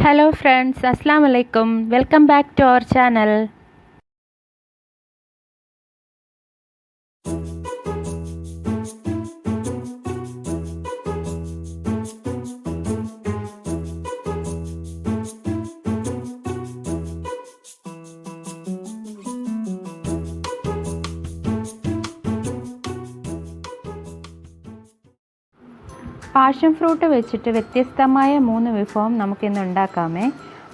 Hello friends, Assalamu alaikum. Welcome back to our channel. Passion fruit വെച്ചിട്ട് വ്യത്യസ്തമായ 3 വിഭവം നമുക്കിന്ന് ഉണ്ടാക്കാമേ.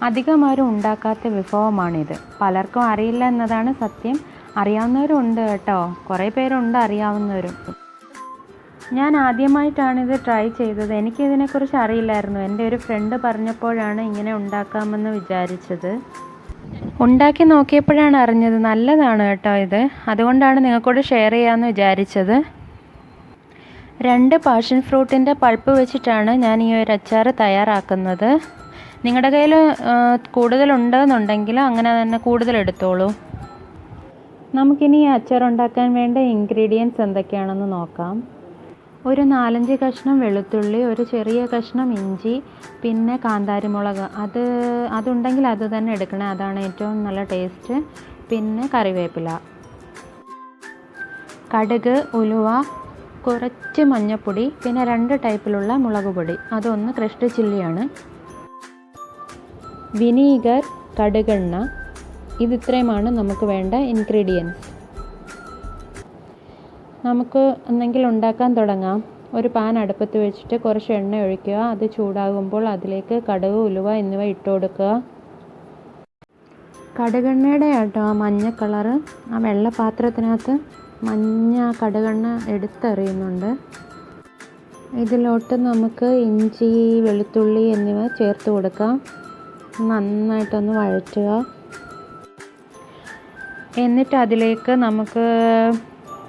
അധികം ആരും ഉണ്ടാക്കാത്ത വിഭവമാണിത്. പലർക്കും അറിയില്ല എന്നതാണ് സത്യം. അറിയാവുന്നവരും ഉണ്ട് കേട്ടോ, കുറേ പേരുണ്ട് അറിയാവുന്നവരും. ഞാൻ ആദ്യമായിട്ടാണിത് ട്രൈ ചെയ്തത്. എനിക്കിതിനെക്കുറിച്ച് അറിയില്ലായിരുന്നു. എൻ്റെ ഒരു ഫ്രണ്ട് പറഞ്ഞപ്പോഴാണ് ഇങ്ങനെ ഉണ്ടാക്കാമെന്ന് വിചാരിച്ചത്. ഉണ്ടാക്കി നോക്കിയപ്പോഴാണ് അറിഞ്ഞത് നല്ലതാണ് കേട്ടോ ഇത്. അതുകൊണ്ടാണ് നിങ്ങൾക്കൂടെ ഷെയർ ചെയ്യാമെന്ന് വിചാരിച്ചത്. 2 പാഷൻ ഫ്രൂട്ടിൻ്റെ പൾപ്പ് വെച്ചിട്ടാണ് ഞാൻ ഈ ഒരു അച്ചാർ തയ്യാറാക്കുന്നത്. നിങ്ങളുടെ കയ്യിൽ കൂടുതലുണ്ടെന്നുണ്ടെങ്കിൽ അങ്ങനെ തന്നെ കൂടുതൽ എടുത്തോളൂ. നമുക്കിനി ഈ അച്ചാർ ഉണ്ടാക്കാൻ വേണ്ട ഇൻഗ്രീഡിയൻസ് എന്തൊക്കെയാണെന്ന് നോക്കാം. ഒരു 4-5 കഷ്ണം വെളുത്തുള്ളി, ഒരു ചെറിയ കഷ്ണം ഇഞ്ചി, പിന്നെ കാന്താരിമുളക്. അതുണ്ടെങ്കിൽ അത് തന്നെ എടുക്കണേ, അതാണ് ഏറ്റവും നല്ല ടേസ്റ്റ്. പിന്നെ കറിവേപ്പില, കടുക്, ഉലുവ, കുറച്ച് മഞ്ഞൾപ്പൊടി, പിന്നെ 2 ടൈപ്പിലുള്ള മുളക് പൊടി. അതൊന്ന് ക്രഷ്ഡ് ചില്ലിയാണ്. വിനീഗർ, കടുകെണ്ണ. ഇത്രയുമാണ് നമുക്ക് വേണ്ട ഇൻഗ്രീഡിയൻസ്. നമുക്ക് എന്തെങ്കിലും ഉണ്ടാക്കാൻ തുടങ്ങാം. ഒരു പാൻ അടുപ്പത്ത് വെച്ചിട്ട് കുറച്ച് എണ്ണ ഒഴിക്കുക. അത് ചൂടാകുമ്പോൾ അതിലേക്ക് കടുക്, ഉലുവ എന്നിവ ഇട്ട് കൊടുക്കുക. കടുകെണ്ണയുടെ ആട്ടോ ആ മഞ്ഞ കളറ്. ആ വെള്ള പാത്രത്തിനകത്ത് മഞ്ഞ കടുകെണ്ണ എടുത്തെറിയുന്നുണ്ട്. ഇതിലോട്ട് നമുക്ക് ഇഞ്ചി, വെളുത്തുള്ളി എന്നിവ ചേർത്ത് കൊടുക്കാം. നന്നായിട്ടൊന്ന് വഴറ്റുക. എന്നിട്ട് അതിലേക്ക് നമുക്ക്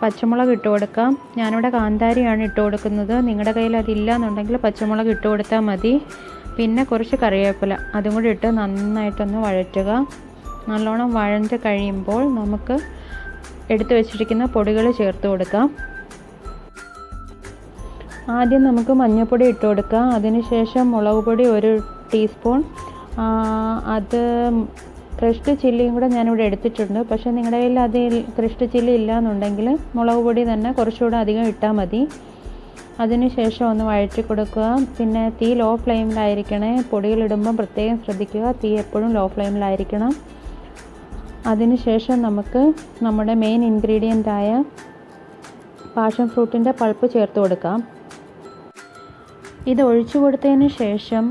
പച്ചമുളക് ഇട്ട് കൊടുക്കാം. ഞാനിവിടെ കാന്താരിയാണ് ഇട്ട് കൊടുക്കുന്നത്. നിങ്ങളുടെ കയ്യിൽ അതില്ല എന്നുണ്ടെങ്കിൽ പച്ചമുളക് ഇട്ട് കൊടുത്താൽ മതി. പിന്നെ കുറച്ച് കറിവേപ്പില, അതും കൂടി ഇട്ട് നന്നായിട്ടൊന്ന് വഴറ്റുക. നല്ലോണം വഴണ്ട് കഴിയുമ്പോൾ നമുക്ക് എടുത്തു വെച്ചിരിക്കുന്ന പൊടികൾ ചേർത്ത് കൊടുക്കാം. ആദ്യം നമുക്ക് മഞ്ഞൾപ്പൊടി ഇട്ട് കൊടുക്കാം. അതിനുശേഷം മുളക് പൊടി 1 ടീസ്പൂൺ. അത് ക്രഷ്ഡ് ചില്ലിയും കൂടെ ഞാനിവിടെ എടുത്തിട്ടുണ്ട്. പക്ഷേ നിങ്ങളുടെ കയ്യിൽ അത് ക്രഷ്ഡ് ചില്ലി ഇല്ല എന്നുണ്ടെങ്കിൽ മുളക് പൊടി തന്നെ കുറച്ചുകൂടെ അധികം ഇട്ടാൽ മതി. അതിനുശേഷം ഒന്ന് വഴറ്റി കൊടുക്കുക. പിന്നെ തീ ലോ ഫ്ലെയിമിലായിരിക്കണേ. പൊടികളിടുമ്പം പ്രത്യേകം ശ്രദ്ധിക്കുക, തീ എപ്പോഴും ലോ ഫ്ലെയിമിലായിരിക്കണം. അതിനുശേഷം നമുക്ക് നമ്മുടെ മെയിൻ ഇൻഗ്രീഡിയൻ്റായ പാഷൻ ഫ്രൂട്ടിൻ്റെ പൾപ്പ് ചേർത്ത് കൊടുക്കാം. ഇത് ഒഴിച്ചു കൊടുത്തതിന് ശേഷം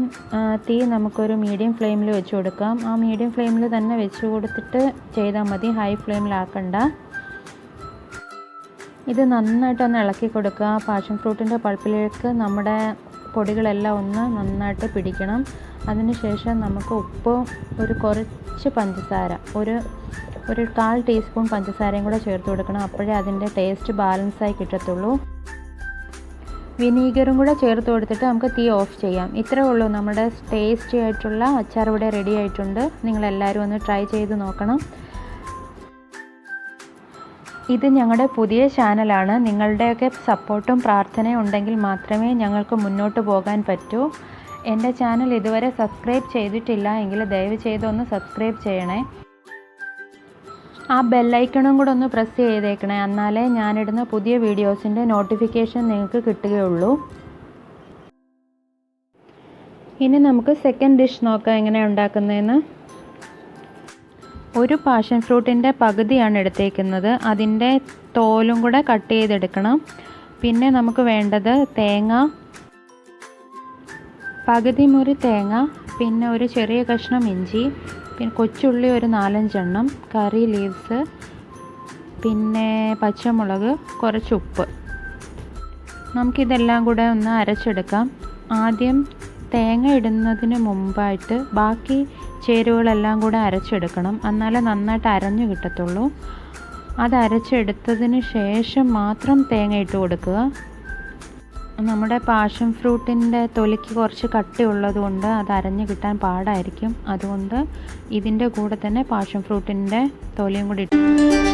തീ നമുക്കൊരു മീഡിയം ഫ്ലെയിമിൽ വെച്ച് കൊടുക്കാം. ആ മീഡിയം ഫ്ലെയിമിൽ തന്നെ വെച്ച് കൊടുത്തിട്ട് ചെയ്താൽ മതി, ഹൈ ഫ്ലെയിമിലാക്കണ്ട. ഇത് നന്നായിട്ടൊന്ന് ഇളക്കി കൊടുക്കുക. പാഷൻ ഫ്രൂട്ടിൻ്റെ പൾപ്പിലേക്ക് നമ്മുടെ പൊടികളെല്ലാം ഒന്ന് നന്നായിട്ട് പിടിക്കണം. അതിനുശേഷം നമുക്ക് ഉപ്പ്, കുറച്ച് പഞ്ചസാര, ഒരു 1/4 ടീസ്പൂൺ പഞ്ചസാരയും കൂടെ ചേർത്ത് കൊടുക്കണം. അപ്പോഴേ അതിൻ്റെ ടേസ്റ്റ് ബാലൻസായി കിട്ടത്തുള്ളൂ. വിനീഗറും കൂടെ ചേർത്ത് കൊടുത്തിട്ട് നമുക്ക് തീ ഓഫ് ചെയ്യാം. ഇത്രേ ഉള്ളൂ, നമ്മുടെ ടേസ്റ്റി ആയിട്ടുള്ള അച്ചാർ ഇവിടെ റെഡി ആയിട്ടുണ്ട്. നിങ്ങളെല്ലാവരും ഒന്ന് ട്രൈ ചെയ്ത് നോക്കണം. ഇത് ഞങ്ങളുടെ പുതിയ ചാനലാണ്. നിങ്ങളുടെയൊക്കെ സപ്പോർട്ടും പ്രാർത്ഥനയും ഉണ്ടെങ്കിൽ മാത്രമേ ഞങ്ങൾക്ക് മുന്നോട്ട് പോകാൻ പറ്റൂ. എൻ്റെ ചാനൽ ഇതുവരെ സബ്സ്ക്രൈബ് ചെയ്തിട്ടില്ല എങ്കിൽ ദയവ് ചെയ്തൊന്ന് സബ്സ്ക്രൈബ് ചെയ്യണേ. ആ ബെല്ലൈക്കണും കൂടെ ഒന്ന് പ്രസ് ചെയ്തേക്കണേ, എന്നാലേ ഞാനിടുന്ന പുതിയ വീഡിയോസിൻ്റെ നോട്ടിഫിക്കേഷൻ നിങ്ങൾക്ക് കിട്ടുകയുള്ളൂ. ഇനി നമുക്ക് സെക്കൻഡ് ഡിഷ് നോക്കാം എങ്ങനെയാണ് ഉണ്ടാക്കുന്നതെന്ന്. ഒരു പാഷൻ ഫ്രൂട്ടിൻ്റെ പകുതിയാണ് എടുത്തേക്കുന്നത്. അതിൻ്റെ തോലും കൂടെ കട്ട് ചെയ്തെടുക്കണം. പിന്നെ നമുക്ക് വേണ്ടത് തേങ്ങ, പകുതി മുറി തേങ്ങ, പിന്നെ ഒരു ചെറിയ കഷ്ണം ഇഞ്ചി, പിന്നെ കൊച്ചുള്ളി 4-5 എണ്ണം, കറി ലീവ്സ്, പിന്നെ പച്ചമുളക്, കുറച്ച് ഉപ്പ്. നമുക്കിതെല്ലാം കൂടെ ഒന്ന് അരച്ചെടുക്കാം. ആദ്യം തേങ്ങ ഇടുന്നതിന് മുമ്പായിട്ട് ബാക്കി ചേരുവകളെല്ലാം കൂടെ അരച്ചെടുക്കണം, എന്നാലേ നന്നായിട്ട് അരഞ്ഞു കിട്ടത്തുള്ളൂ. അത് അരച്ചെടുത്തതിന് ശേഷം മാത്രം തേങ്ങ ഇട്ട് കൊടുക്കുക. നമ്മുടെ പാഷൻ ഫ്രൂട്ടിൻ്റെ തൊലിക്ക് കുറച്ച് കട്ടിയുള്ളത് കൊണ്ട് അത് അരഞ്ഞു കിട്ടാൻ പാടായിരിക്കും. അതുകൊണ്ട് ഇതിൻ്റെ കൂടെ തന്നെ പാഷൻ ഫ്രൂട്ടിൻ്റെ തൊലിയും കൂടി ഇട്ട്